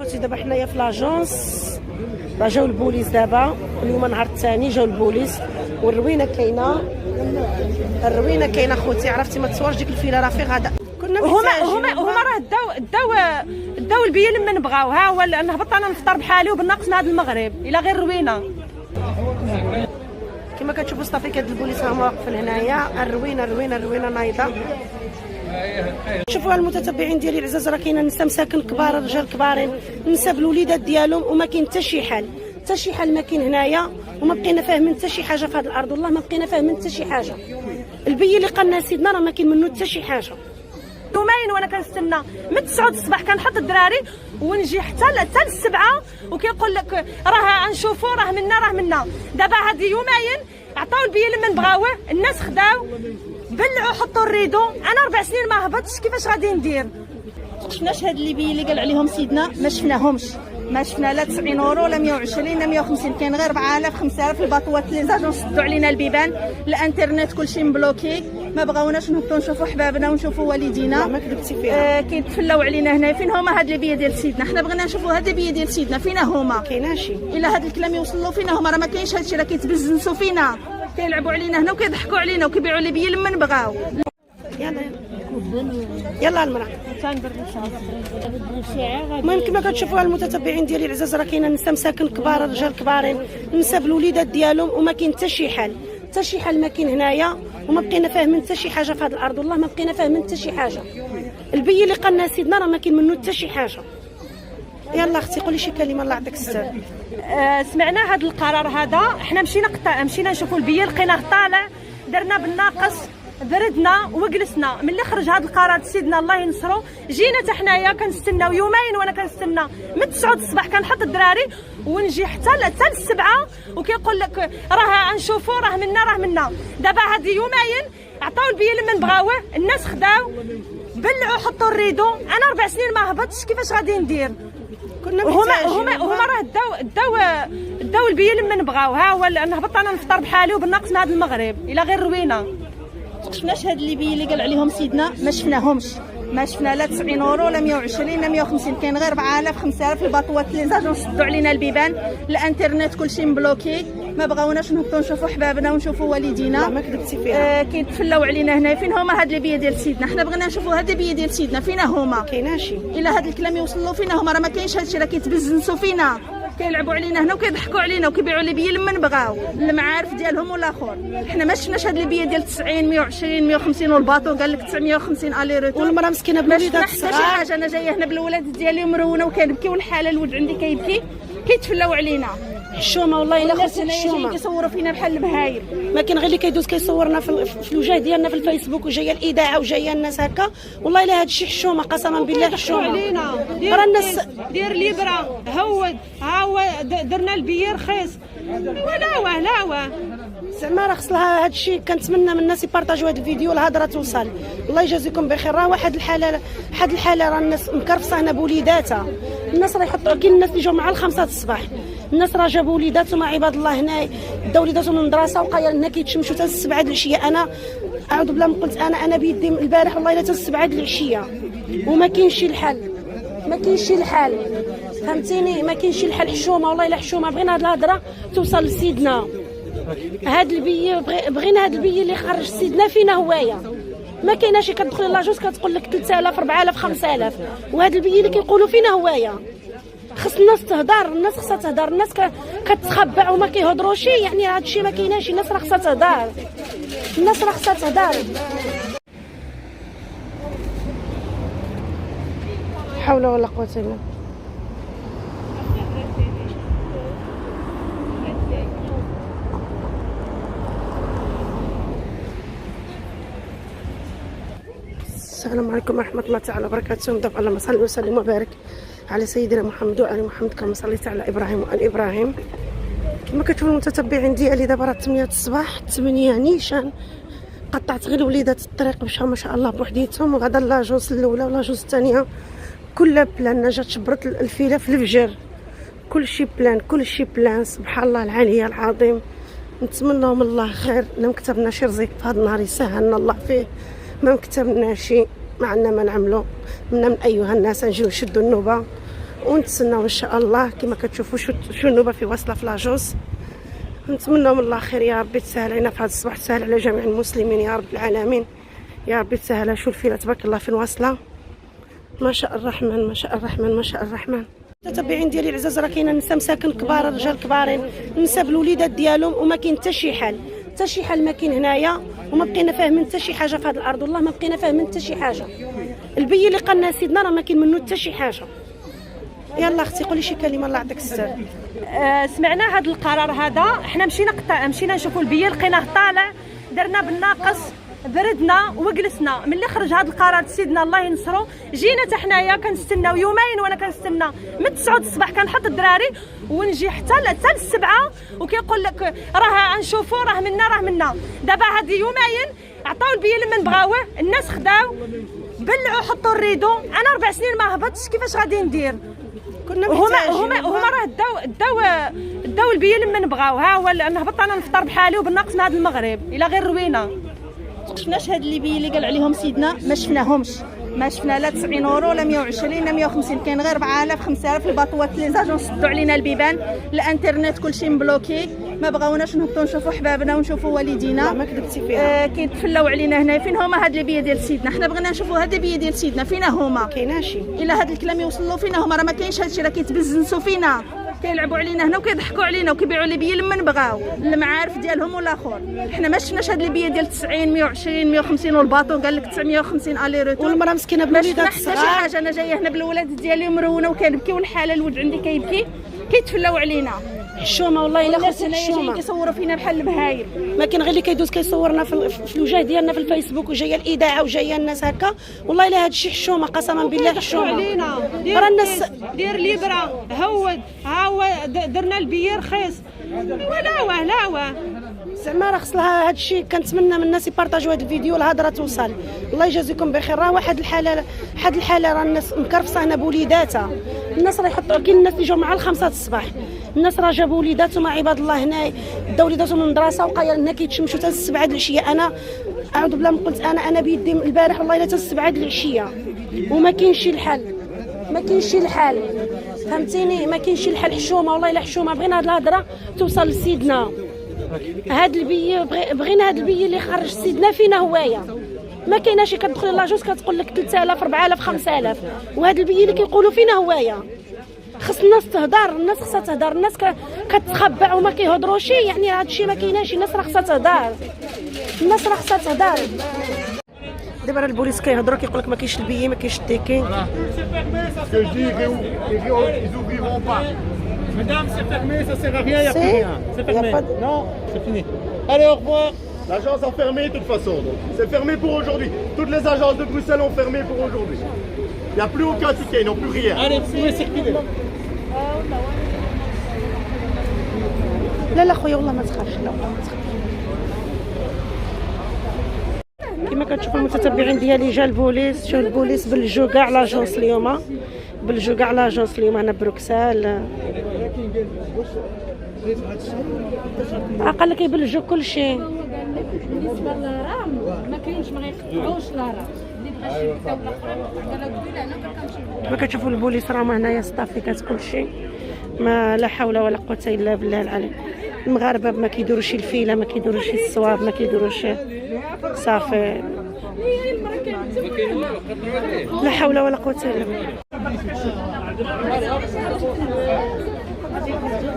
اختي دابا حنايا في لاجونس، راه جاو البوليس دابا اليوم نهار الثاني جاو البوليس والروينه كاينه. الروينه كاينه خوتي، عرفتي ما تصورش ديك الفيله راه فيه غدا. كنا هما راه داو البيه لما بغاو. ها هو نهبط انا نفطر بحالي وبالناقص من هذا المغرب الى غير روينه. كما كتشوفوا صافي كاد البوليس هما واقفين هنايا. الروينه نايضه. شوفوا المتتبعين ديالي العزاز، راه كاينه نساء مساكن كبار، رجال كبارين، نساء بالوليدات ديالهم، وما كاين حتى شي حل ما كاين هنايا. وما بقينا فاهمين حتى شي حاجه في هذه الارض، والله ما بقينا فاهمين حتى شي حاجه. البي اللي قالنا سيدنا راه ما كاين منه حتى شي حاجه. يومين وانا كنستنى من 9 الصباح كنحط الدراري ونجي حتى السبعة وكيقول لك راه غنشوفوا راه منا. دابا هذه يومين عطاو البيه لمن بغاوه، الناس خداو بلعوا حطوا الريدو. انا 4 سنين ما هبطتش، كيفاش غادي ندير؟ شفناش هاد اللي اللي قال عليهم سيدنا، ما شفناهمش. ما شفنا لا 90 اورو لا 120 لا 150. كاين غير 4000 5000 الباطوات لي زاجون سدوا علينا البيبان، الانترنت كلشي مبلوكي. ما بغاوناش نهبطوا نشوفوا حبابنا ونشوفوا والدينا. ما كذبتي فيها. كيتفلاو علينا هنا. فين هما هاد البيه ديال سيدنا؟ حنا بغينا نشوفوا هاد البيه ديال سيدنا فينا هما. كايناشي الا هاد الكلام يوصلوا فينا هما، راه ما كاينش هادشي، راه كيتبزنسوا فينا، كيلعبوا علينا هنا وكيضحكوا علينا وكيبيعوا لي بيه لما بغاو. يلا المراه. المهم كما كتشوفوا المتتبعين ديالي العزاز، راه كاينه نساء مساكن كبار، رجال كبارين، نساء بالوليدات ديالهم، وما كاين حتى شي حل ما كاين هنايا. وما بقينا فاهمين حتى شي حاجه في هذه الارض، والله ما بقينا فاهمين حتى شي حاجه. البي اللي قالنا سيدنا راه ما كاين منه حتى شي حاجه. يلا اختي قولي شي كلمه، الله يعطيك الستر. سمعنا هذا القرار هذا، حنا مشينا نشوفوا البيه لقيناه طالع، درنا بالناقص، بردنا وجلسنا. ملي خرج هذا القرار سيدنا الله ينصرو، جينا حتى حنايا كنستناو يومين وانا كنستنى من 9 الصباح كنحط الدراري ونجي حتى السبعة وكيقول لك راه غنشوفوا راه منا. دابا هذه يومين عطاو البيه لمن بغاوه، الناس خداو بلعوا حطوا الريدو. انا 4 سنين ما هبطتش، كيفاش غادي ندير؟ هما راه داو البيه لمن بغاو. ها هو نهبط انا نفطر بحالي وبالناقص من هذا المغرب الى غير روينه. شفناش هاد اللي قال عليهم سيدنا، ما شفناهمش. ما شفنا لا 90 اورو لا 120 لا 150. كاين غير 4000 5000 الباطوات لي زاجون سدوا علينا البيبان، الانترنت كلشي مبلوكي. ما بغاوناش نهبطوا نشوفوا حبابنا ونشوفوا والدينا. ما كذبتي فيها. كيتفلاو علينا هنا. فين هما هاد البيه ديال سيدنا؟ حنا بغينا نشوفوا هاد البيه ديال سيدنا فينا هما. كايناشي الا هاد الكلام يوصلوا فينا هما، راه ما كاينش هادشي، راه كيتبزنسوا فينا، كيلعبوا علينا هنا وكيضحكوا علينا وكيبيعوا لي بيه لمن بغاو، المعارف ديالهم والاخر. حنا ما شفناش هاد البيه ديال 90 120 150 والباطو قال لك 950 الي روتو. والمراه مسكينه بالوليدات الصغار. حتى شي حاجه. انا جايه هنا بالولاد ديالي مرونه وكنبكي، والحاله الولد عندي كيبكي، كيتفلاو علينا. حشومه والله الا خصك حشومه. كيصوروا فينا بحال البهايم. ما كاين غير اللي كيدوز كيصورنا في الوجه ديالنا في الفيسبوك، وجايه الاذاعه وجايه الناس هكا. والله الا هادشي حشومه، قسما بالله حشومه علينا. راه الناس دير ليبرا هود. ها هو درنا البيه رخيص. لا زعما راه خص لها هادشي. كنتمنى من الناس يبارطاجيو هاد الفيديو، الهضره توصل. الله يجازيكم بخير. راه واحد الحاله راه الناس مكرفصه هنا بوليداتها. الناس راه يحطوا، كاين الناس اللي جاو مع 5 الصباح، الناس راه جابوا وليداتهم عباد الله هنا، داو وليداتهم من المدرسه وبقاو هنا كيتشمشوا حتى 7 د العشيه. انا اعوذ بالله ما قلت، انا بيدي البارح والله الا حتى 7 د العشيه، وما كاينش الحل. فهمتيني؟ ما كاينش الحل. حشومه والله الا حشومه. بغينا هاد الهضره توصل لسيدنا. هاد البيه بغينا هاد البيه اللي خرج سيدنا فينا هوايه. ما كايناش كتدخلي لاجوز كتقول لك 3000 4000 5000، وهاد البيه اللي كيقولوا فينا هوايه. خص الناس تهضر، الناس خصها تهضر. الناس كتخبع وما كيهضروش، يعني هذا الشيء ما كايناش. الناس راه خصها تهضر، حول ولا قوه الا بالله. السلام عليكم ورحمه الله تعالى وبركاته. نبدا اللهم صل وسلم وبارك على سيدنا محمد وعلى محمد كما صليت على ابراهيم وعلى ابراهيم. كما كتشوفوا المتتبعين ديالي، دابا راه 8 الصباح، 8 نيشان. قطعت غير وليدات الطريق مشاو ما شاء الله بوحديتهم، وغدا لاجوز الاولى ولاجوز الثانيه كلها بلان. جات شبرت الفيله في الفجر، كلشي بلان. سبحان الله العلي العظيم. نتمنى من الله خير. ما كتبنا شي رزق في هذا النهار يسهلنا الله فيه، ما كتبنا شي، ما عندنا ما نعملو. من ايها الناس نجيو نشدوا النوبه ونتسناو ان شاء الله. كما كتشوفوا شو النوبه في واصله في لاجوز. نتمنى من الله خير يا ربي، تسهل علينا في هذا الصباح، تسهل على جميع المسلمين يا رب العالمين، يا ربي تسهل. شو الفيله تبارك الله فين واصله، ما شاء الرحمن ما شاء الرحمن ما شاء الرحمن. المتابعين ديالي العزاز، راه كاينه نساء مساكن كبار، رجال كبارين، نساء بالوليدات ديالهم، وما كاين حتى شي حل، حتى شي حل ما كاين هنايا، وما بقينا فاهمين حتى شي حاجه في هذه الارض، والله ما بقينا فاهمين حتى شي حاجه. البي اللي قالنا سيدنا راه ما كاين منه حتى شي حاجه. يلا اختي قولي شي كلمه، الله يعطيك السر. سمعنا هذا القرار هذا، احنا مشينا نشوفوا البي لقيناه طالع، درنا بالناقص، بردنا وجلسنا. ملي خرج هذا القرار سيدنا الله ينصرو، جينا حتى حنايا كنستناو يومين، وانا كنستنى من 9 الصباح كنحط الدراري ونجي حتى السبعة، وكيقول لك راه غنشوفوا راه منا. دابا هاد يومين عطاو البي لمن بغاوه، الناس خداو بلعوا حطوا الريدو. انا 4 سنين ما هبطتش، كيفاش غادي ندير؟ كنا هما راه داو البي لمن بغاو. ها هو نهبط انا نفطر بحالي وبالناقص من هذا المغرب الى غير روينه. شفناش هاد اللي بي اللي قال عليهم سيدنا، ما شفناهمش، ما شفنا لا 90 يورو لا 120 لا 150، كاين غير 4000 5000. الباطوات لي زاجون سدوا علينا البيبان، الانترنت كلشي مبلوكي، ما بغاوناش نهبطوا نشوفوا حبابنا ونشوفوا والدينا. لا ما كذبتي فيها. كيتفلاو علينا هنا. فين هما هاد البي ديال سيدنا؟ حنا بغينا نشوفوا هاد البي ديال سيدنا فين هما. كايناشي الا هاد الكلام يوصل له فين هما؟ راه ما كاينش هادشي، راه كيتبزنسوا فينا، كيلعبوا علينا هنا وكيضحكوا علينا وكيبيعوا لي بيا لمن بغاو المعارف ديالهم والاخر. حنا ما شفناش هاد البيا ديال 90 120 150، والباطو قال لك 950 الي روتور، والمراه مسكينه بوليدات الصغار. حتى شي حاجه. انا جايه هنا بالولاد ديالي مرونه وكنبكي، والحاله الولد عندي كيبكي، كيتفلاو علينا. حشومه والله الا الناس خصك هنايا جايين حشومه. كيصوروا فينا بحال البهايم. ما كاين غير اللي كيدوز كيصورنا في الوجه ديالنا في الفيسبوك، وجايه الاذاعه وجايه الناس هكا. والله الا هذا الشيء حشومه، قسما بالله حشومه. راه الناس دير ليبرا هود، ها هو درنا البي رخيص، لا واه زعما راه خص لها هذا الشيء. كنتمنى من الناس يبارطاجيو هذا الفيديو، الهضره توصل. الله يجازيكم بخير. راه واحد الحاله راه الناس مكرفصه هنا بوليداتها. الناس راه يحطوا، كاين الناس اللي جاو مع 5 الصباح، الناس راه جابوا وليداتهم عباد الله هنا، داو وليداتهم من المدرسه وبقاو هنا كيتشمشوا حتى 7 د العشيه. انا اعوذ بالله من قلت انا بيدي البارح والله الا حتى 7 د العشيه، وما كاينش الحل، ما كاينش الحل، فهمتيني؟ ما كاينش الحل. حشومه والله الا حشومه. بغينا هاد الهضره توصل لسيدنا. هاد البي بغينا هاد البي اللي خرج سيدنا فينا هوايه. ما كايناش كتدخلي لاجوز كتقول لك 3000 4000 5000، وهاد البي اللي كيقولوا فينا هوايه. خص الناس تهضر، الناس خصها تهضر. الناس كتخبع وما كيهضروش، يعني هاد الشيء ما كايناش. الناس راه خصها تهضر، الناس راه خصها تهضر. دابا البوليس كيهضروا كيقول لك ما كاينش البي، ما كاينش التيكي. Madame, c'est fermé, ça sert à rien, il n'y a plus rien. C'est fermé. Non, c'est fini. Allez, au revoir. L'agence a fermé de toute façon, donc c'est fermé pour aujourd'hui. Toutes les agences de Bruxelles ont fermé pour aujourd'hui. Il n'y a plus aucun ticket, ils n'ont plus rien. Allez, vous pouvez circuler. لا خويا والله ما تخافش، لا والله ما تخافش. كما كتشوفوا المتتبعين ديالي، جا البوليس، جا البوليس بلجو كاع لاجونس اليوم، بلجو كاع لاجونس اليوم هنا بروكسل. قال لك يبلجوا كل شيء. بالنسبه للرام ما كاينش، ما غيقطعوش الرام اللي بغى يشري الدوله اخرى قالوا لنا انا كنمشي. ما كتشوفوا البوليس راه هنايا صافيكات كل شيء. ما لا حول ولا قوه الا بالله العلي. المغاربه ما كيديروش الفيله، ما كيديروش الصواب، ما كيديروش صافي. لا حول ولا قوه الا بالله.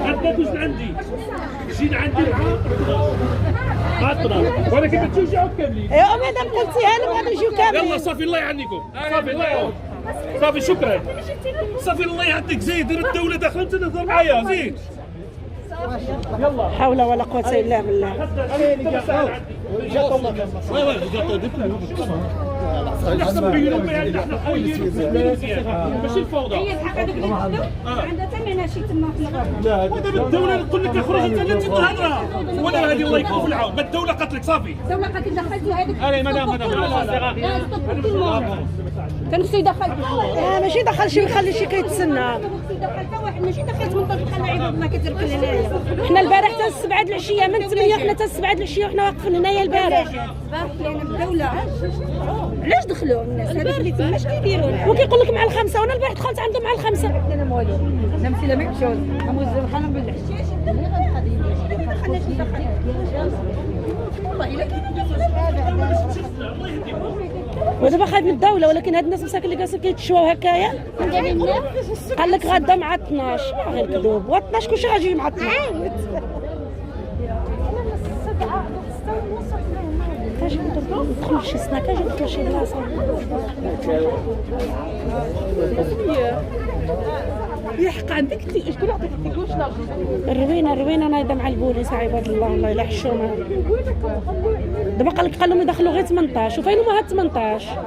عندك عندي جيت عندي عطنا، ولكن ما تجوش كاملين. ايوا مادام قلتيها لهم غادي نجيو كاملين. يلا صافي الله يعنيكم، صافي الله يعاون، صافي شكرا، صافي الله يعطيك. زيد الدوله داخله تهضر معايا، زيد يلا. حول ولا قوه الا بالله. نحسن بينهم يعني احنا قويين ماشي الفوضى. هي الحق هذوك اللي عندها ثمنها شي تما في الغرب. ودابا الدوله نقول لك اخرج انت اللي تهضر، ولا هذه الله يكون في العون. ما الدوله قتلك صافي. الدولة قد دخلتوا هذوك. علي مدام كان خصو يدخل. ماشي دخل شي يخلي شي كيتسنى. دخل واحد ماشي دخلت من طرف خلى عباد الله كيترك هنايا. حنا البارح حتى 7 د العشيه، من 8 حنا حتى 7 د العشيه وحنا واقفين هنايا البارح. بارك لنا الدولة علاش دخلوا الناس هذوك اللي تما اش كيديروا؟ وكيقول لك مع الخمسه، وانا البارح دخلت عندهم مع الخمسه. انا والو نمشي لا ميكشوز نموز بحال نبلع والله الا ودابا خايف من الدوله، ولكن هاد الناس مساكن اللي جالسين كيتشواو هكايا قال لك غدا مع 12 غير كذوب، و 12 كلشي غاجي مع 12. كاجي ندخلوا لشي سناكه، كاجي ندخلوا لشي بلاصه. يحق عندك شكون عطيك واش الروينه نايضه مع البوليس عباد الله، والله الا حشومه. دابا قال لهم يدخلوا غير 18، وفين هما هاد 18؟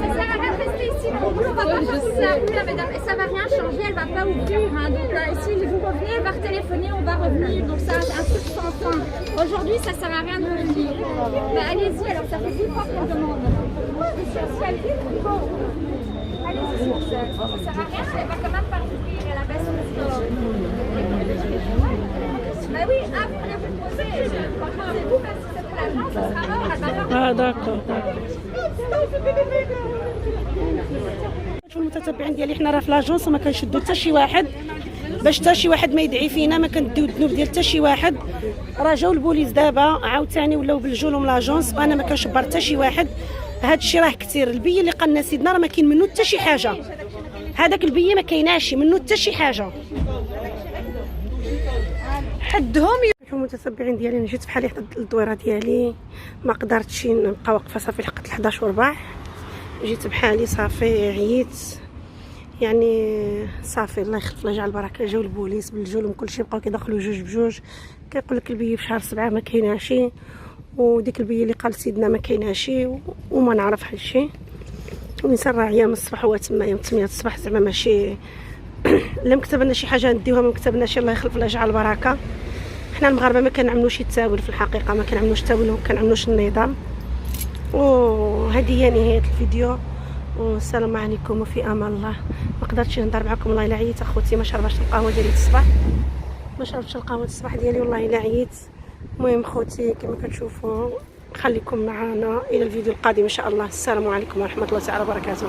Ça sert à rien de rester ici, non plus, on va pas faire ça. Oula, madame, ça va rien changer, elle va pas ouvrir. Hein. Donc là, ici, vous revenez, elle va retéléphoner, on va revenir. Donc ça, c'est un truc sans fin. Aujourd'hui, ça sert à rien de venir. Bah, allez-y, alors ça fait 10 fois qu'on demande. Si elle dit, bon. Allez-y, ça sert à rien, elle va quand même pas ouvrir, elle a baissé le store. Bah oui, après, vous posez. Franchement, c'est vous, même si c'était l'agence, ça sera mort, elle va pas. داكور. المتتبعين ديالي حنا راه في لاجونس وما كنشدوا حتى شي واحد، باش حتى شي واحد ما يدعي فينا، ما كنديو الذنوب ديال حتى شي واحد. راه جاو البوليس دابا عاوتاني ولاو بالجولهم لاجونس، وانا ما كنشبر حتى شي واحد. هاد الشيء راه كثير. البي اللي قالنا سيدنا راه ما كاين منه حتى شي حاجه، هذاك البي ما كايناش منه حتى شي حاجه. حدهم المتتبعين ديالي. انا جيت بحالي حتى الدويره ديالي، ما قدرتش نبقى واقفه صافي لحقت 11 وربع. جيت بحالي صافي عييت يعني صافي. الله يخلف الله يجعل البركه. جاو البوليس بالجولهم كلشي، بقاو كيدخلوا جوج بجوج. كيقول لك البي في شهر 7 ما كايناش، وديك البي اللي قال سيدنا ما كايناش، وما نعرف هادشي. الانسان راه عيا من الصباح هو تما يوم 8 الصباح، زعما ماشي لا مكتب لنا شي حاجه نديوها، ما مكتب لنا شي. الله يخلف الله يجعل البركه. حنا المغاربه ما كنعملوش التاول في الحقيقه، ما كنعملوش التاول، ما كنعملوش النظام. وهذه هي نهايه الفيديو، والسلام عليكم وفي امان الله. ما قدرتش نهضر معكم والله الا عييت اخوتي. ما شربتش القهوه ديالي الصباح، ما شربتش القهوه الصباح ديالي والله الا عييت. المهم خوتي كما كتشوفوا، خليكم معنا الى الفيديو القادم ان شاء الله. السلام عليكم ورحمه الله تعالى وبركاته.